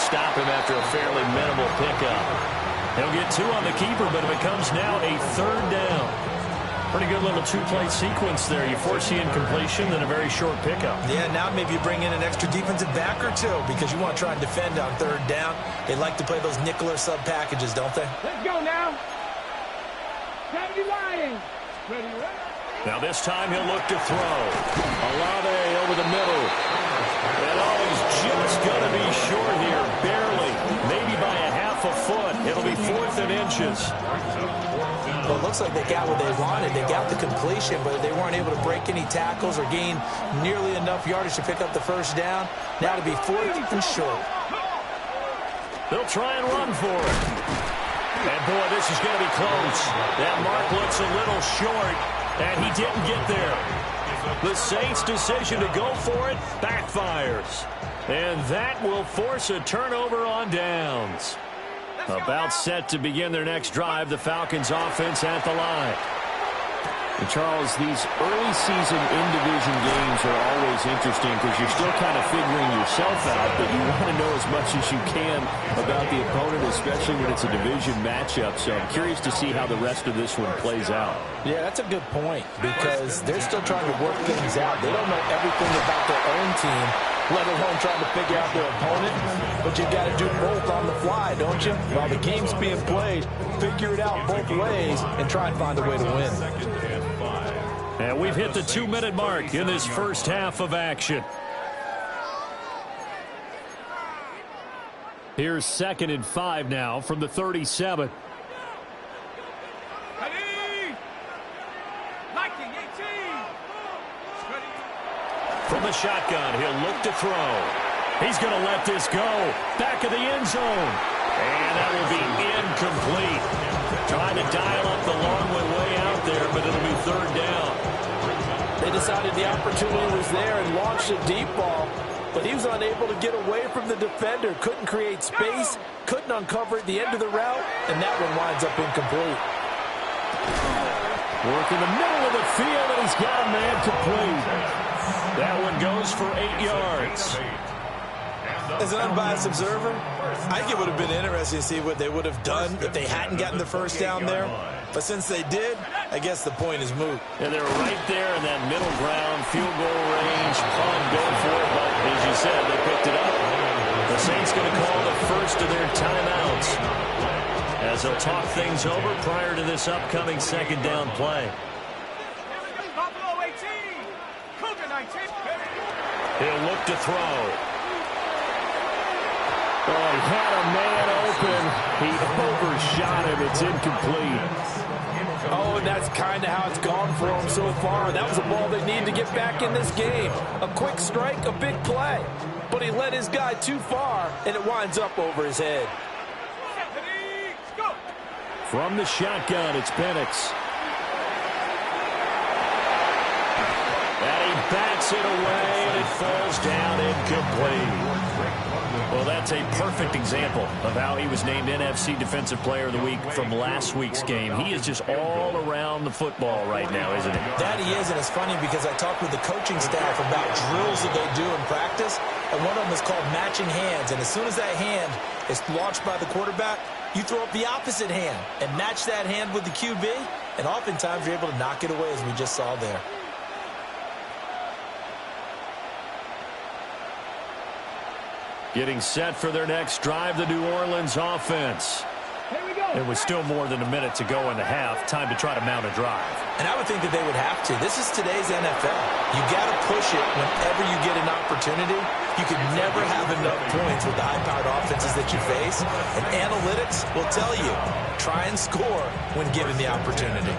stop him after a fairly minimal pickup. He'll get 2 on the keeper, but it becomes now a 3rd down. Pretty good little 2-play sequence there. You force the incompletion, then a very short pickup. Yeah, now maybe you bring in an extra defensive back or 2 because you want to try and defend on 3rd down. They like to play those nickel or sub packages, don't they? Let's go now. Ready, riding. Ready. Now this time he'll look to throw. Olave over the middle. And he's just going to be short here, barely. Maybe by a half a foot. It'll be 4th and inches. Well, it looks like they got what they wanted. They got the completion, but they weren't able to break any tackles or gain nearly enough yardage to pick up the 1st down. Now to be 4th and short. They'll try and run for it. And, boy, this is going to be close. That mark looks a little short, and he didn't get there. The Saints' decision to go for it backfires. And that will force a turnover on downs. About set to begin their next drive, the Falcons offense at the line. And Charles, these early season in-division games are always interesting because you're still kind of figuring yourself out, but you want to know as much as you can about the opponent, especially when it's a division matchup. So I'm curious to see how the rest of this one plays out. Yeah, that's a good point because they're still trying to work things out. They don't know everything about their own team, let alone trying to figure out their opponent. But you've got to do both on the fly, don't you? While the game's being played, figure it out both ways and try and find a way to win. And we've hit the 2-minute mark in this first half of action. Here's 2nd and 5 now from the 37. From the shotgun, he'll look to throw. He's going to let this go. Back of the end zone. And that will be incomplete. Trying to dial up the long way out there, but it'll be 3rd down. They decided the opportunity was there and launched a deep ball, but he was unable to get away from the defender. Couldn't create space, couldn't uncover at the end of the route, and that one winds up incomplete. Work in the middle of the field, and he's got a man complete. That one goes for 8 yards. As an unbiased observer, I think it would have been interesting to see what they would have done if they hadn't gotten the 1st down there. But since they did, I guess the point is moot. And they're right there in that middle ground, field goal range, punt, go for it. But as you said, they picked it up. The Saints going to call the first of their timeouts as they'll talk things over prior to this upcoming 2nd down play. He'll look to throw. Oh, he had a man open. He overshot him. It's incomplete. Oh, and that's kind of how it's gone for him so far. That was a ball they need to get back in this game. A quick strike, a big play. But he led his guy too far, and it winds up over his head. From the shotgun, it's Penix. And he bats it away, and it falls down incomplete. Well, that's a perfect example of how he was named NFC Defensive Player of the Week from last week's game. He is just all around the football right now, isn't he? That he is, and it's funny because I talked with the coaching staff about drills that they do in practice, and one of them is called matching hands. And as soon as that hand is launched by the quarterback, you throw up the opposite hand and match that hand with the QB, and oftentimes you're able to knock it away, as we just saw there. Getting set for their next drive, the New Orleans offense. It was still more than a minute to go in the half. Time to try to mount a drive. And I would think that they would have to. This is today's NFL. You got to push it whenever you get an opportunity. You can never have enough points with the high-powered offenses that you face. And analytics will tell you, try and score when given the opportunity.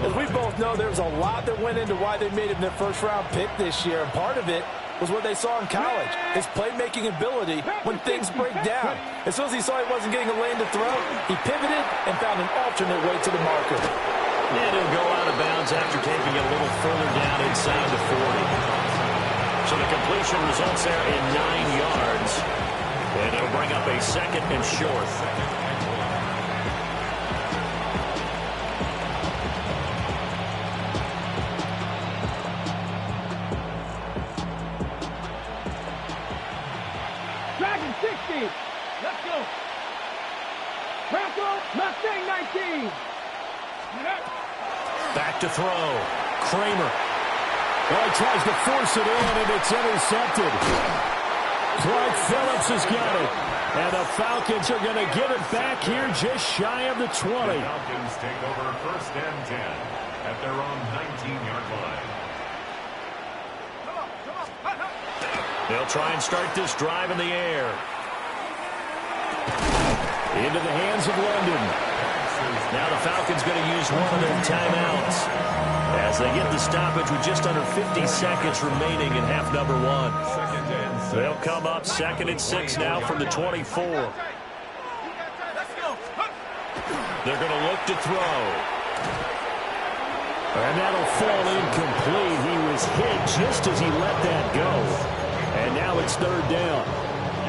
As we both know, there's a lot that went into why they made him their first-round pick this year. And part of it was what they saw in college, his playmaking ability when things break down. As soon as he saw he wasn't getting a lane to throw, he pivoted and found an alternate way to the marker. And he'll go out of bounds after taking it a little further down inside the 40. So the completion results there in 9 yards. And it'll bring up a 2nd and short. ready. Let's go. Bronco Mustang 19. Back to throw. Kramer. Well, he tries to force it in, and it's intercepted. Clark Phillips has got it. And the Falcons are going to give it back here just shy of the 20. The Falcons take over 1st and 10 at their own 19-yard line. They'll try and start this drive in the air. Into the hands of London. Now the Falcons going to use one of their timeouts as they get the stoppage with just under 50 seconds remaining in half number 1. They'll come up 2nd and 6 now from the 24. They're going to look to throw. And that'll fall incomplete. He was hit just as he let that go. And now it's 3rd down.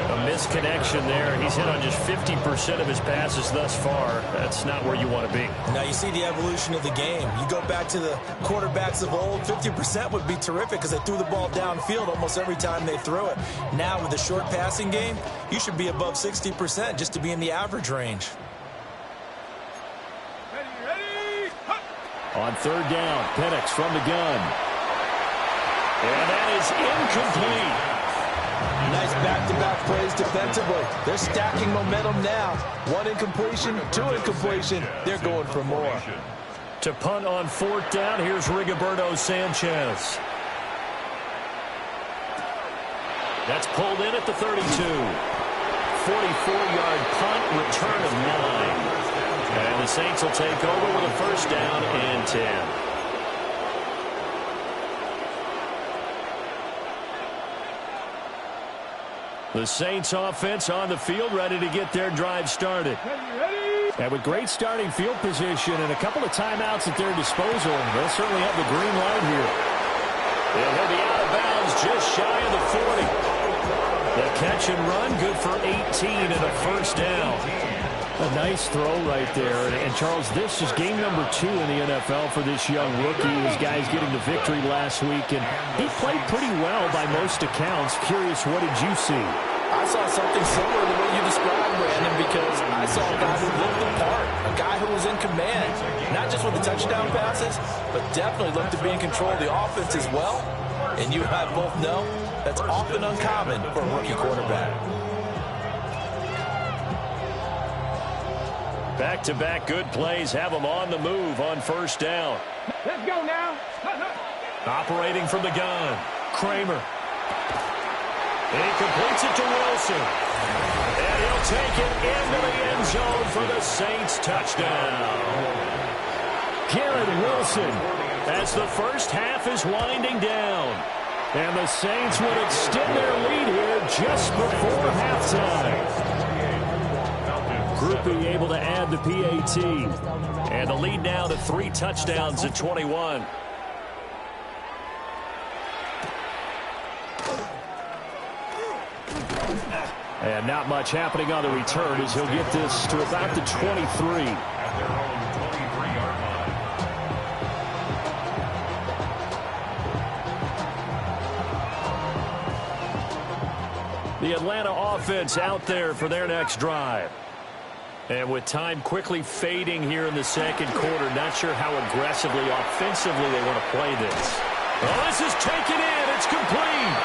A misconnection there. He's hit on just 50% of his passes thus far. That's not where you want to be. Now you see the evolution of the game. You go back to the quarterbacks of old, 50% would be terrific because they threw the ball downfield almost every time they threw it. Now with the short passing game, you should be above 60% just to be in the average range. On 3rd down, Penix from the gun. And that is incomplete. Nice back-to-back plays defensively. They're stacking momentum now. 1 incompletion, 2 incompletion. They're going for more. To punt on 4th down, here's Rigoberto Sanchez. That's pulled in at the 32. 44-yard punt, return of 9. And the Saints will take over with a 1st down and 10. The Saints offense on the field, ready to get their drive started. And with great starting field position and a couple of timeouts at their disposal, they'll certainly have the green light here. They'll be out of bounds just shy of the 40. The catch and run, good for 18 and a 1st down. A nice throw right there. And Charles, this is game number 2 in the NFL for this young rookie. His guys getting the victory last week, and he played pretty well by most accounts. Curious, what did you see? I saw something similar to what you described, Brandon, because I saw a guy who looked the part, a guy who was in command, not just with the touchdown passes, but definitely looked to be in control of the offense as well. And you and I both know that's often uncommon for a rookie quarterback. Back-to-back good plays have them on the move on 1st down. Let's go now. Operating from the gun, Kramer. And he completes it to Wilson. And he'll take it into the end zone for the Saints touchdown. Garrett Wilson. As the first half is winding down. And the Saints would extend their lead here just before halftime. Groupie able to add the PAT. And the lead now to 3 touchdowns at 21. And not much happening on the return as he'll get this to about the 23. The Atlanta offense out there for their next drive. And with time quickly fading here in the 2nd quarter, not sure how aggressively, offensively they want to play this. Oh, this is taken in. It's complete.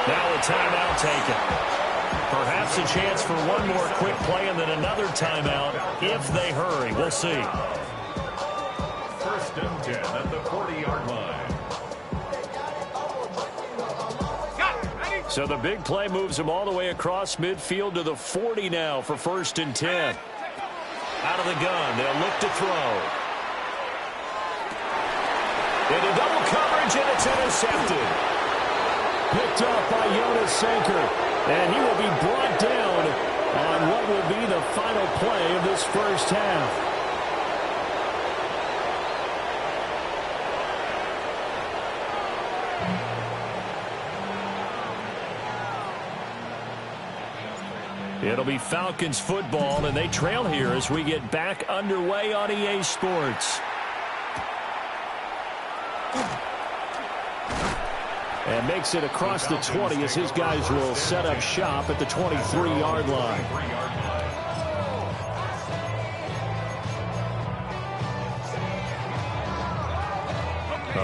Now a timeout taken. Perhaps a chance for one more quick play and then another timeout if they hurry. We'll see. 1st and 10 at the 40-yard line. So the big play moves them all the way across midfield to the 40 now for 1st and 10. Out of the gun, they'll look to throw. Into double coverage, and it's intercepted. Picked up by Jonas Sanker, and he will be brought down on what will be the final play of this 1st half. It'll be Falcons football, and they trail here as we get back underway on EA Sports. And makes it across the 20 as his guys will set up shop at the 23-yard line.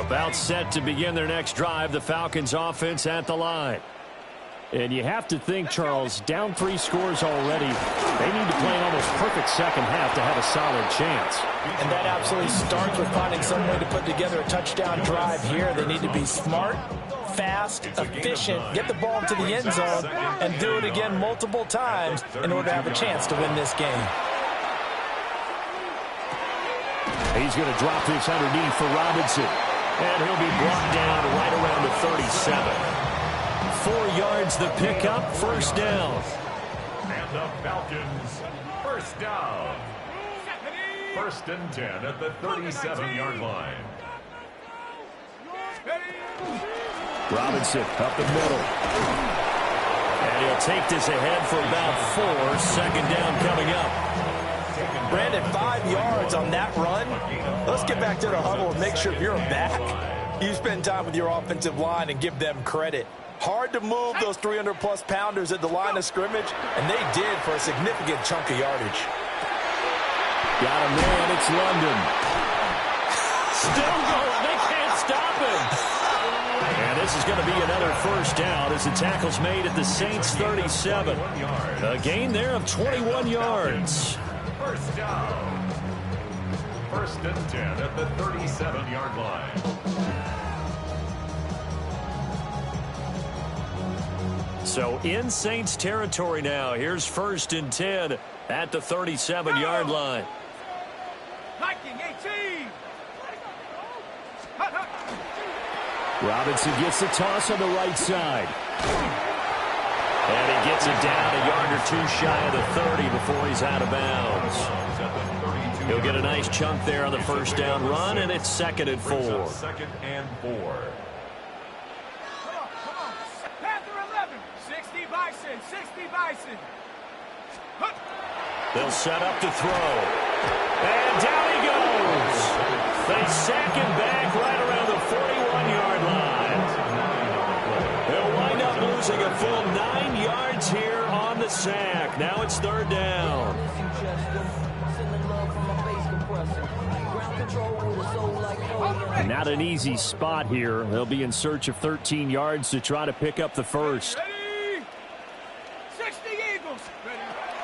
About set to begin their next drive, the Falcons offense at the line. And you have to think, Charles, down 3 scores already. They need to play an almost perfect second half to have a solid chance. And that absolutely starts with finding some way to put together a touchdown drive here. They need to be smart, fast, efficient, get the ball into the end zone, and do it again multiple times in order to have a chance to win this game. He's going to drop this underneath for Robinson. And he'll be brought down right around the 37. 4 yards the pickup, first down. And the Falcons, first down. 1st and 10 at the 37-yard line. Robinson up the middle. And he'll take this ahead for about 4. Second down coming up. Brandon, 5 yards on that run. Let's get back to the huddle and make sure you're back. You spend time with your offensive line and give them credit. Hard to move those 300-plus pounders at the line of scrimmage, and they did for a significant chunk of yardage. Got a man, it's London. Still going, they can't stop him. And this is going to be another first down as the tackle's made at the Saints' 37. A gain there of 21 yards. First down. 1st and 10 at the 37-yard line. So in Saints territory now. Here's 1st and 10 at the 37-yard line. Robinson gets the toss on the right side. And he gets it down a yard or 2 shy of the 30 before he's out of bounds. He'll get a nice chunk there on the first down run, and it's 2nd and 4. 2nd and 4. They'll set up to throw. And down he goes. They sack him back right around the 41-yard line. They'll wind up losing a full 9 yards here on the sack. Now it's 3rd down. Not an easy spot here. They'll be in search of 13 yards to try to pick up the first.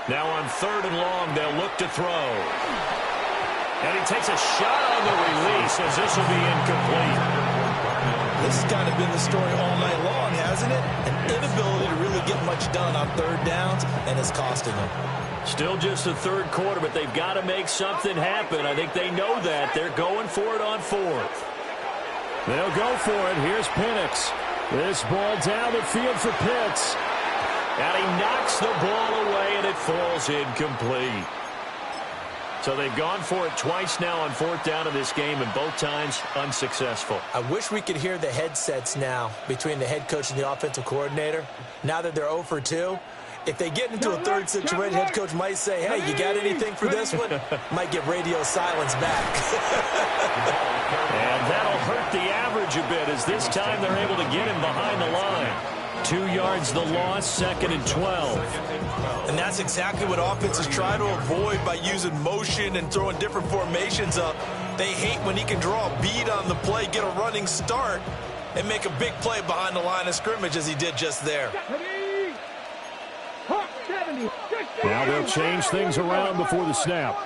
Now on 3rd and long, they'll look to throw. And he takes a shot on the release as this will be incomplete. This has kind of been the story all night long, hasn't it? An inability to really get much done on 3rd downs, and it's costing them. Still just the 3rd quarter, but they've got to make something happen. I think they know that. They're going for it on 4th. They'll go for it. Here's Penix. This ball down the field for Pitts. And he knocks the ball away, and it falls incomplete. So they've gone for it twice now on 4th down in this game, and both times unsuccessful. I wish we could hear the headsets now between the head coach and the offensive coordinator. Now that they're 0 for 2, if they get into a 3rd situation, head coach might say, hey, you got anything for this one? Might get radio silence back. And that'll hurt the average a bit as this time they're able to get him behind the line. 2 yards the loss, 2nd and 12. And that's exactly what offenses try to avoid by using motion and throwing different formations up. They hate when he can draw a bead on the play, get a running start, and make a big play behind the line of scrimmage as he did just there. Now they'll change things around before the snap.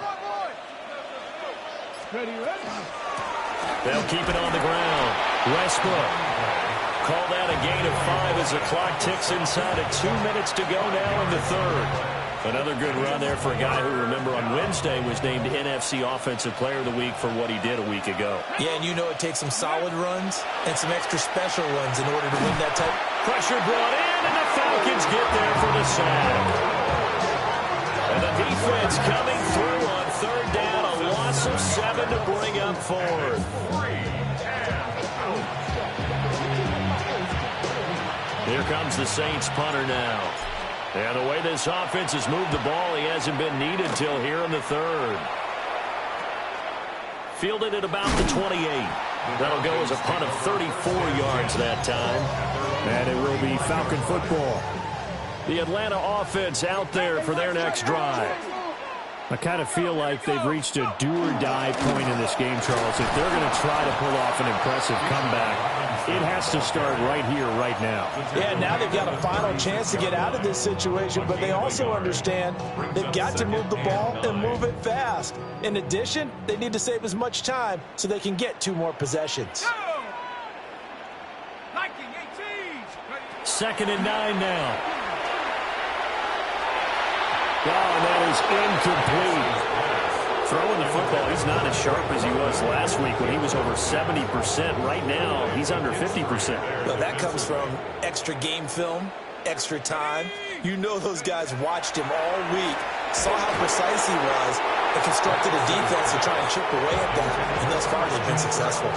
They'll keep it on the ground. Westbrook. Call that a gain of 5 as the clock ticks inside of 2 minutes to go now in the 3rd. Another good run there for a guy who, remember, on Wednesday was named NFC Offensive Player of the Week for what he did a week ago. Yeah, and you know it takes some solid runs and some extra special runs in order to win that type. Pressure brought in, and the Falcons get there for the sack. And the defense coming through on 3rd down, a loss of 7 to bring up 4th. Here comes the Saints punter now. And the way this offense has moved the ball, he hasn't been needed till here in the 3rd. Fielded at about the 28. That'll go as a punt of 34 yards that time. And it will be Falcon football. The Atlanta offense out there for their next drive. I kind of feel like they've reached a do-or-die point in this game, Charles. If they're going to try to pull off an impressive comeback, it has to start right here, right now. Yeah, now they've got a final chance to get out of this situation, but they also understand they've got to move the ball and move it fast. In addition, they need to save as much time so they can get 2 more possessions. 2nd and 9 now. Oh, that is incomplete. Throwing the football, he's not as sharp as he was last week when he was over 70%. Right now, he's under 50%. Well, that comes from extra game film, extra time. You know those guys watched him all week, saw how precise he was, and constructed a defense to try and chip away at that. And thus far, they've been successful.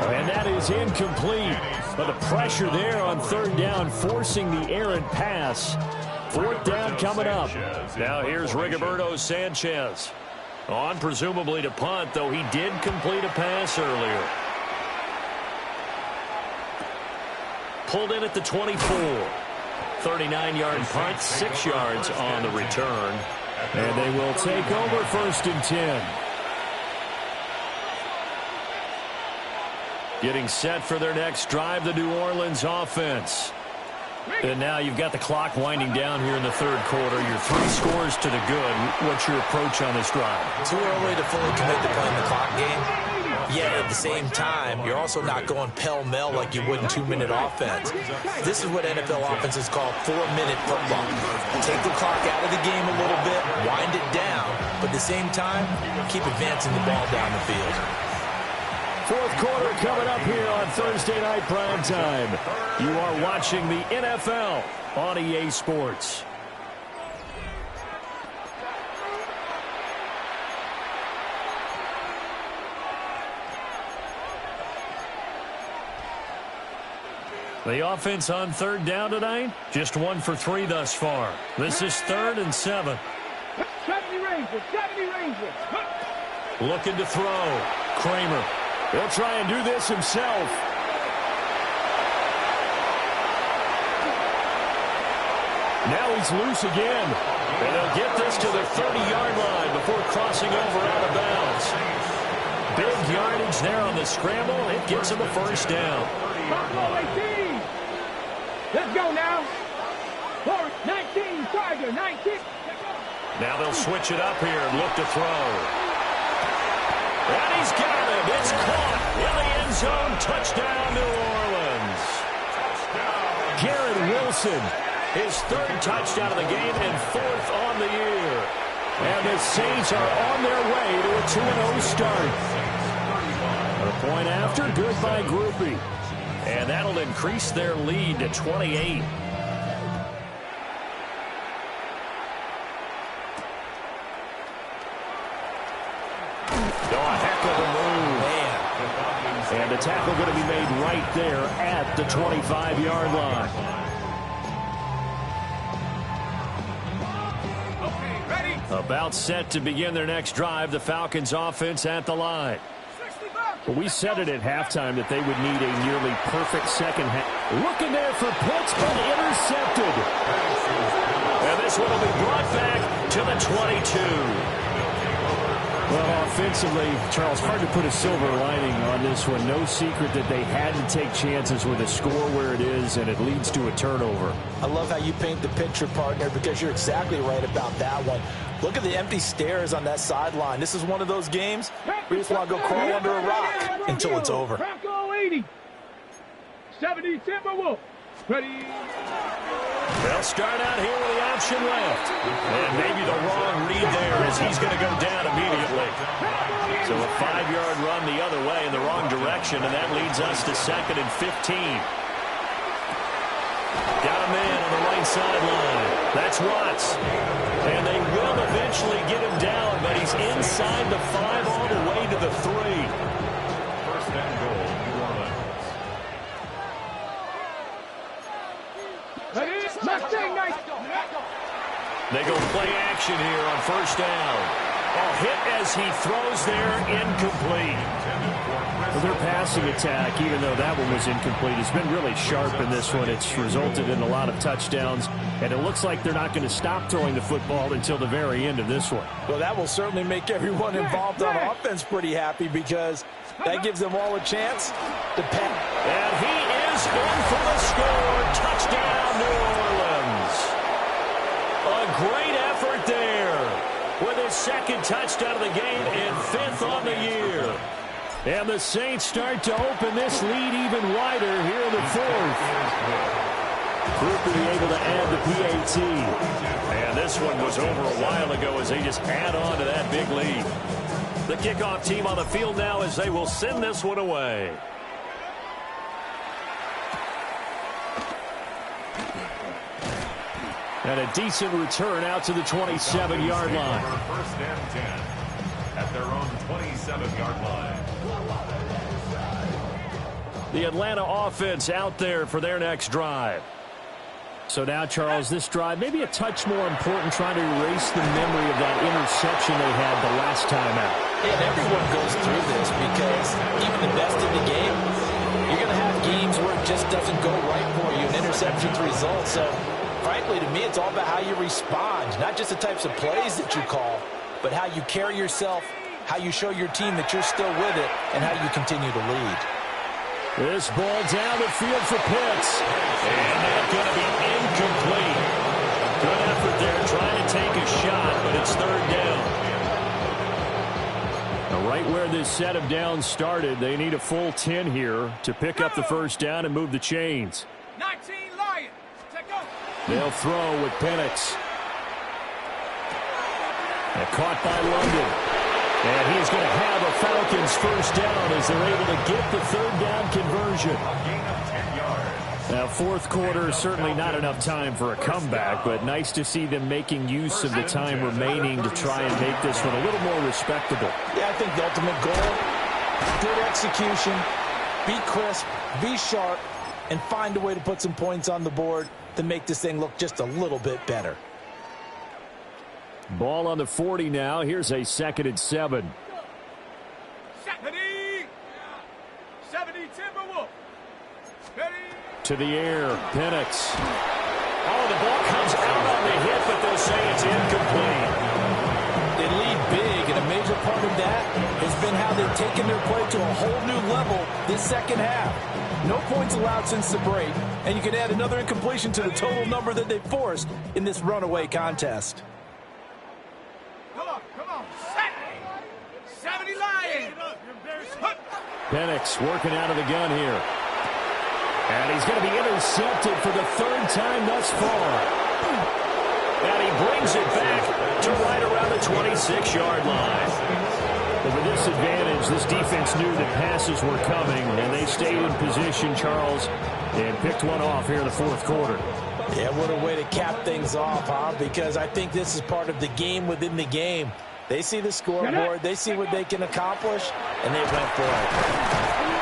And that is incomplete. But the pressure there on 3rd down, forcing the errant pass. 4th down coming up. Now here's Rigoberto Sanchez. On presumably to punt, though he did complete a pass earlier. Pulled in at the 24. 39-yard punt, 6 yards on the return. And they will take over 1st and 10. Getting set for their next drive, the New Orleans offense. And now you've got the clock winding down here in the 3rd quarter. Your 3 scores to the good. What's your approach on this drive? Too early to fully commit to playing the clock game. Yet at the same time, you're also not going pell-mell like you would in 2-minute offense. This is what NFL offenses call 4-minute football. Take the clock out of the game a little bit, wind it down, but at the same time, keep advancing the ball down the field. 4th quarter coming up here on Thursday Night Primetime. You are watching the NFL on EA Sports. The offense on 3rd down tonight, just 1 for 3 thus far. This is 3rd and 7. 70 Rangers. Looking to throw. Kramer. He'll try and do this himself. Now he's loose again. And they'll get this to the 30-yard line before crossing over out of bounds. Big yardage there on the scramble. It gets him a 1st down. Let's go now. 19, Tiger, 19. Now they'll switch it up here and look to throw. And he's got it. It's caught in the end zone. Touchdown, New Orleans. Garrett Wilson. His 3rd touchdown of the game and 4th on the year. And the Saints are on their way to a 2-0 start. A point after, good by Groupie. And that'll increase their lead to 28. And the tackle going to be made right there at the 25-yard line. About set to begin their next drive, the Falcons offense at the line. Well, we said it at halftime that they would need a nearly perfect second half. Looking there for Pitts, but intercepted. And this one will be brought back to the 22. Well, offensively, Charles, hard to put a silver lining on this one. No secret that they had to take chances with a score where it is, and it leads to a turnover. I love how you paint the picture, partner, because you're exactly right about that one. Look at the empty stares on that sideline. This is one of those games where you just want to go crawl under a rock until it's over. Bronco 80. 70 Timberwolves. Ready. They'll start out here with the option left. And maybe the wrong read there as he's going to go down immediately. So a 5-yard run the other way in the wrong direction, and that leads us to 2nd and 15. Got a man on the right sideline. That's Watts. And they will eventually get him down, but he's inside the 5 all the way to the 3. 1st and goal, New Orleans. They go play action here on 1st down. A hit as he throws there, incomplete. Well, their passing attack, even though that one was incomplete, has been really sharp in this one. It's resulted in a lot of touchdowns, and it looks like they're not going to stop throwing the football until the very end of this one. Well, that will certainly make everyone involved on offense pretty happy because that gives them all a chance to pass. And he is in for the score. Touchdown, New Orleans. A great effort there with his second touchdown of the game and 5th on the year. And the Saints start to open this lead even wider here in the 4th. Quickly able to add the PAT. And this one was over a while ago as they just add on to that big lead. The kickoff team on the field now as they will send this one away. And a decent return out to the 27-yard line. First and 10 at their own 27-yard line. The Atlanta offense out there for their next drive. So now, Charles, this drive maybe a touch more important, trying to erase the memory of that interception they had the last time out. And everyone goes through this because even the best in the game, you're going to have games where it just doesn't go right for you. An interception's result. So, frankly, to me, it's all about how you respond. Not just the types of plays that you call, but how you carry yourself, how you show your team that you're still with it, and how you continue to lead. This ball down the field for Pitts. And that's going to be incomplete. Good effort there trying to take a shot, but it's 3rd down. Now, right where this set of downs started, they need a full 10 here to pick up the first down and move the chains. 19 Lions. Take go. They'll throw with Penix. And caught by London. And he's going to have a Falcons first down as they're able to get the 3rd down conversion. Now, 4th quarter, certainly not enough time for a comeback, but nice to see them making use of the time remaining to try and make this one a little more respectable. Yeah, I think the ultimate goal, good execution, be crisp, be sharp, and find a way to put some points on the board to make this thing look just a little bit better. Ball on the 40 now. Here's a 2nd and 7. 70 Timberwolf. Ready. To the air, Penix. Oh, the ball comes out on the hit, but they'll say it's incomplete. They lead big, and a major part of that has been how they've taken their play to a whole new level this second half. No points allowed since the break, and you can add another incompletion to the total number that they forced in this runaway contest. Come on. 70 Lions. Penix working out of the gun here. And he's going to be intercepted for the 3rd time thus far. And he brings it back to right around the 26-yard line. But with this advantage, this defense knew that passes were coming, and they stayed in position, Charles, and picked one off here in the 4th quarter. Yeah, what a way to cap things off, huh? Because I think this is part of the game within the game. They see the scoreboard, they see what they can accomplish, and they went for it.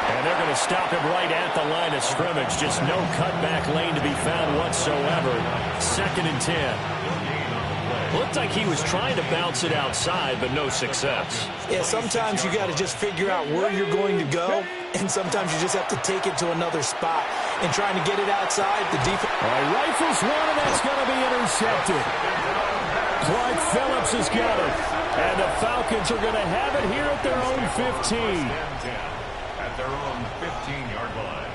And they're going to stop him right at the line of scrimmage. Just no cutback lane to be found whatsoever. 2nd and 10. Looked like he was trying to bounce it outside, but no success. Yeah, sometimes you got to just figure out where you're going to go, and sometimes you just have to take it to another spot. And trying to get it outside, the defense. Rifles one, and that's going to be intercepted. Clark Phillips has got it. And the Falcons are going to have it here at their own 15. At their own 15-yard line.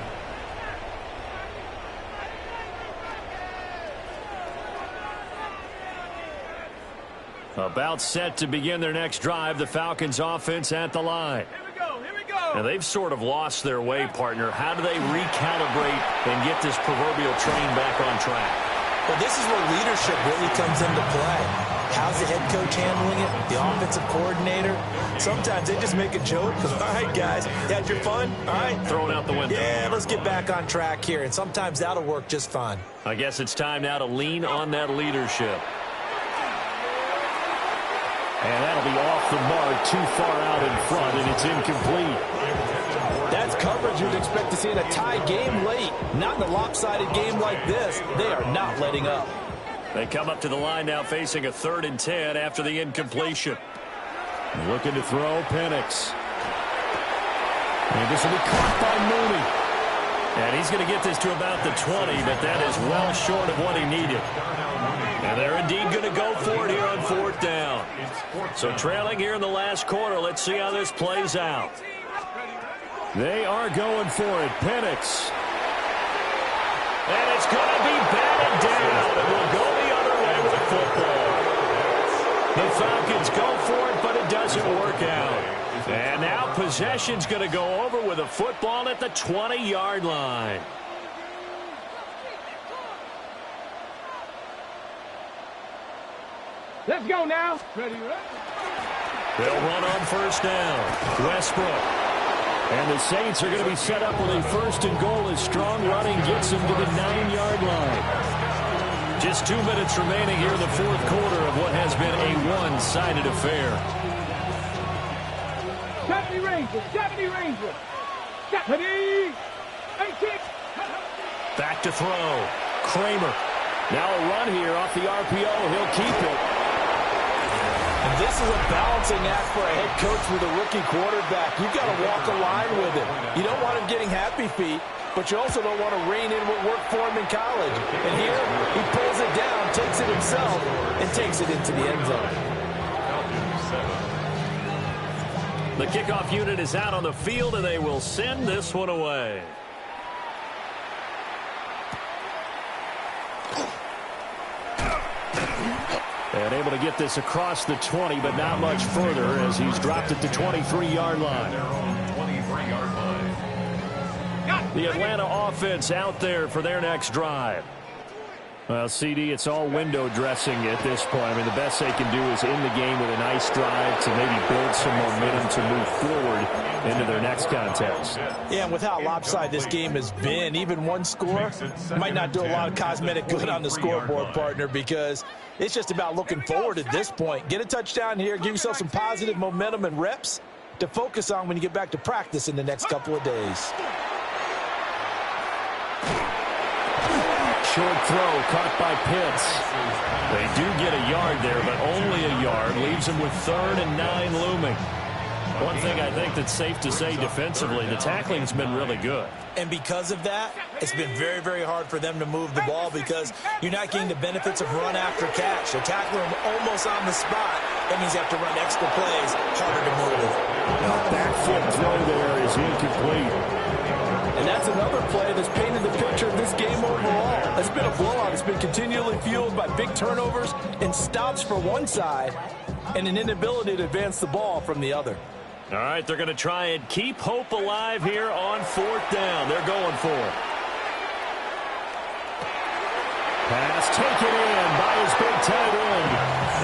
About set to begin their next drive, the Falcons offense at the line. Here we go. Now, they've sort of lost their way, partner. How do they recalibrate and get this proverbial train back on track? Well, this is where leadership really comes into play. How's the head coach handling it? The offensive coordinator? Sometimes they just make a joke. All right, guys, you had your fun? All right. Throw it out the window. Yeah, let's get back on track here. And sometimes that'll work just fine. I guess it's time now to lean on that leadership. And that'll be off the mark, too far out in front, and it's incomplete. That's coverage you'd expect to see in a tie game late. Not in a lopsided game like this. They are not letting up. They come up to the line now facing a 3rd and 10 after the incompletion. Looking to throw, Penix. And this will be caught by Mooney. And he's going to get this to about the 20, but that is well short of what he needed. And they're indeed going to go for it here on 4th down. So trailing here in the last quarter. Let's see how this plays out. They are going for it. Penix. And it's going to be batted down. It will go the other way with the football. The Falcons go for it, but it doesn't work out. And now possession's going to go over with a football at the 20-yard line. Let's go now. Ready. They'll run on 1st down. Westbrook. And the Saints are going to be set up with a 1st and goal as strong running gets them to the 9-yard line. Just 2 minutes remaining here in the 4th quarter of what has been a one-sided affair. 70 Rangers. 70 Rangers. 70. 18. Back to throw. Kramer. Now a run here off the RPO. He'll keep it. And this is a balancing act for a head coach with a rookie quarterback. You've got to walk a line with him. You don't want him getting happy feet, but you also don't want to rein in what worked for him in college. And here, he pulls it down, takes it himself, and takes it into the end zone. The kickoff unit is out on the field, and they will send this one away. And able to get this across the 20, but not much further as he's dropped it to 23-yard line. The Atlanta offense out there for their next drive. Well, CD, it's all window dressing at this point. I mean, the best they can do is end the game with a nice drive to maybe build some momentum to move forward into their next contest. Yeah, and with how lopsided this game has been, even one score might not do a lot of cosmetic good on the scoreboard, partner, because it's just about looking forward at this point. Get a touchdown here, give yourself some positive momentum and reps to focus on when you get back to practice in the next couple of days. Short throw caught by Pitts. They do get a yard there, but only a yard. Leaves them with 3rd and 9 looming. One thing I think that's safe to say defensively, the tackling's been really good. And because of that, it's been very, very hard for them to move the ball because you're not getting the benefits of run after catch. They're tackling them almost on the spot. That means you have to run extra plays, harder to move. Back foot throw there is incomplete. And that's another play that's painted the picture of this game overall. It's been a blowout. It's been continually fueled by big turnovers and stops for one side and an inability to advance the ball from the other. All right, they're going to try and keep hope alive here on 4th down. They're going for it. Pass taken in by his big tight end.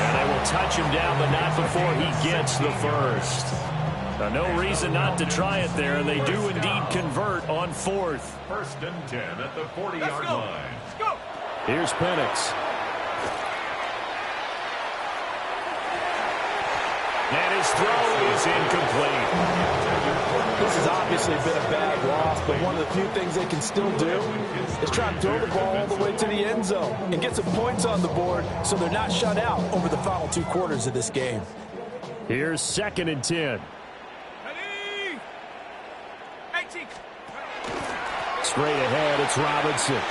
And they will touch him down, but not before he gets the first. Now, no reason not to try it there, and they do indeed convert on 4th. 1st and 10 at the 40-yard line. Here's Penix. And his throw is incomplete. This has obviously been a bad loss, but one of the few things they can still do is try and throw the ball all the way to the end zone and get some points on the board so they're not shut out over the final 2 quarters of this game. Here's 2nd and 10. Straight ahead, it's Robinson.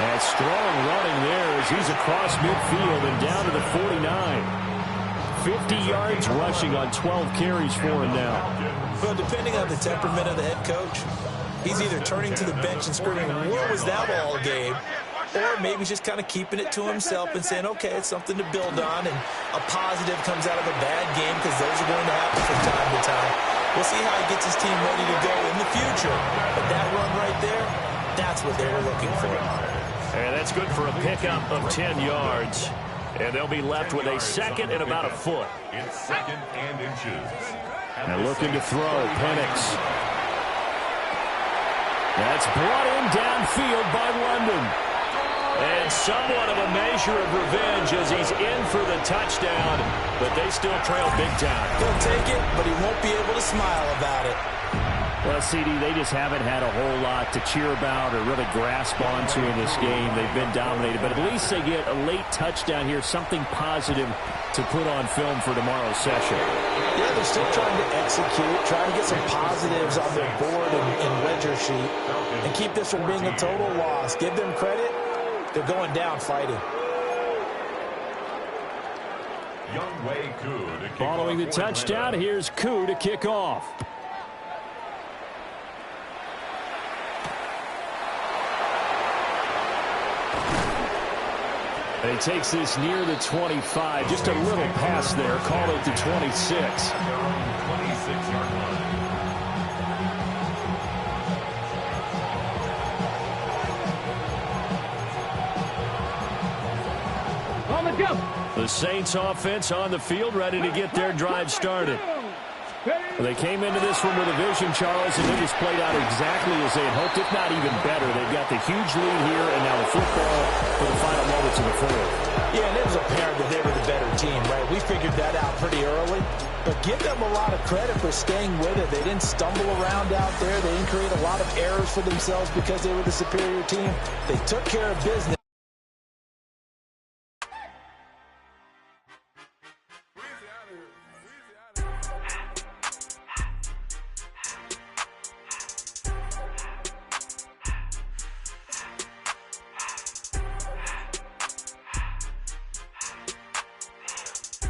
And strong running there as he's across midfield and down to the 49. 50 yards rushing on 12 carries for him now. Well, depending on the temperament of the head coach, he's either turning to the bench and screaming, "What was that all game?" Or maybe he's just kind of keeping it to himself and saying, okay, it's something to build on, and a positive comes out of a bad game because those are going to happen from time to time. We'll see how he gets his team ready to go in the future. But that run right there, that's what they were looking for. And that's good for a pickup of 10 yards. And they'll be left with a 2nd and about a foot. It's 2nd and inches. And looking to throw, Penix. That's brought in downfield by London. And somewhat of a measure of revenge as he's in for the touchdown, but they still trail big time. He'll take it, but he won't be able to smile about it. Well, CD, they just haven't had a whole lot to cheer about or really grasp onto in this game. They've been dominated, but at least they get a late touchdown here, something positive to put on film for tomorrow's session. Yeah, they're still trying to execute, trying to get some positives on their board and ledger sheet, and keep this from being a total loss. Give them credit. They're going down fighting. Following the touchdown, here's Koo to kick off. And he takes this near the 25. Just a little pass there. Call it the 26. On the jump. The Saints offense on the field, ready to get their drive started. Well, they came into this one with a vision, Charles, and it just played out exactly as they had hoped, if not even better. They've got the huge lead here, and now the football for the final moments of the fourth. Yeah, and it was apparent that they were the better team, right? We figured that out pretty early. But give them a lot of credit for staying with it. They didn't stumble around out there. They didn't create a lot of errors for themselves because they were the superior team. They took care of business.